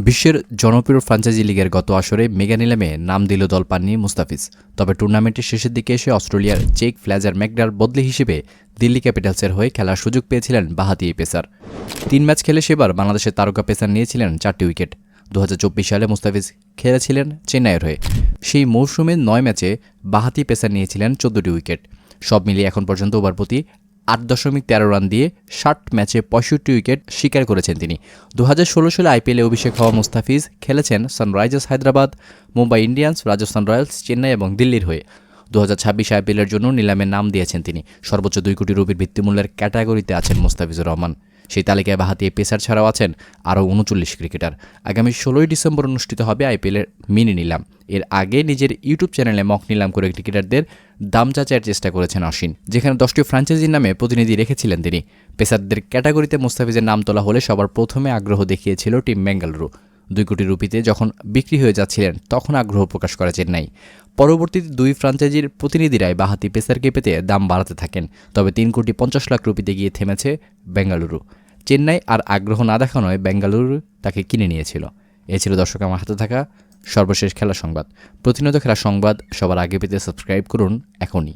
বিশ্বের জনপ্রিয় ফ্র্যাঞ্চাইজি লিগের গত আসরে মেগা নিলামে নাম দিল দল পাননি মুস্তাফিজ। তবে টুর্নামেন্টের শেষের দিকে এসে অস্ট্রেলিয়ার জেক ফ্ল্যাজার ম্যাকডার বদলি হিসেবে দিল্লি ক্যাপিটালসের হয়ে খেলার সুযোগ পেয়েছিলেন বাঁহাতি এই পেসার। 3 ম্যাচ খেলে সেবার বাংলাদেশের তারকা পেসার নিয়েছিলেন 4টি উইকেট। 2024 সালে মুস্তাফিজ খেলেছিলেন চেন্নাইয়ের হয়ে। সেই মৌসুমে 9 ম্যাচে বাঁহাতি পেসার নিয়েছিলেন 14টি উইকেট। সব মিলিয়ে এখন পর্যন্ত ওভার প্রতি 8.13 রান দিয়ে 60 ম্যাচে 65 উইকেট শিকার করেছেন তিনি। 2016 সালে আইপিএলে অভিষেক হওয়া মুস্তাফিজ খেলেছেন Sunrisers Hyderabad, Mumbai Indians, Rajasthan Royals, Chennai এবং দিল্লির হয়ে। 2026 আইপিএলের জন্য নিলামে নাম দিয়েছেন তিনি। সর্বোচ্চ 2 কোটি রুপির ভিত্তিমূল্যের ক্যাটাগরিতে আছেন মুস্তাফিজুর রহমান। সেই তালিকায় বাঁহাতি পেসার ছাড়াও আছেন আরও 39 ক্রিকেটার। আগামী 16 ডিসেম্বর অনুষ্ঠিত হবে আইপিএলের মিনি নিলাম। এর আগে নিজের ইউটিউব চ্যানেলে মক নিলাম করে ক্রিকেটারদের দাম যাচাইয়ের চেষ্টা করেছেন অশ্বিন, যেখানে 10টি ফ্র্যাঞ্চাইজির নামে প্রতিনিধি রেখেছিলেন তিনি। পেসারদের ক্যাটাগরিতে মুস্তাফিজের নাম তোলা হলে সবার প্রথমে আগ্রহ দেখিয়েছিল টিম বেঙ্গালুরু। 2 কোটি রুপিতে যখন বিক্রি হয়ে যাচ্ছিলেন তখন আগ্রহ প্রকাশ করে চেন্নাই। পরবর্তীতে 2 ফ্র্যাঞ্চাইজির প্রতিনিধিরাই বাঁহাতি পেসারকে পেতে দাম বাড়াতে থাকেন। তবে 3 কোটি 50 লাখ রুপিতে গিয়ে থেমেছে বেঙ্গালুরু। চেন্নাই আর আগ্রহ না দেখানোয় বেঙ্গালুরু তাকে কিনে নিয়েছিল। এ ছিল দর্শক আমার হাতে থাকা সর্বশেষ খেলা সংবাদ। প্রতিনিয়ত খেলা সংবাদ সবার আগে পেতে সাবস্ক্রাইব করুন এখনই।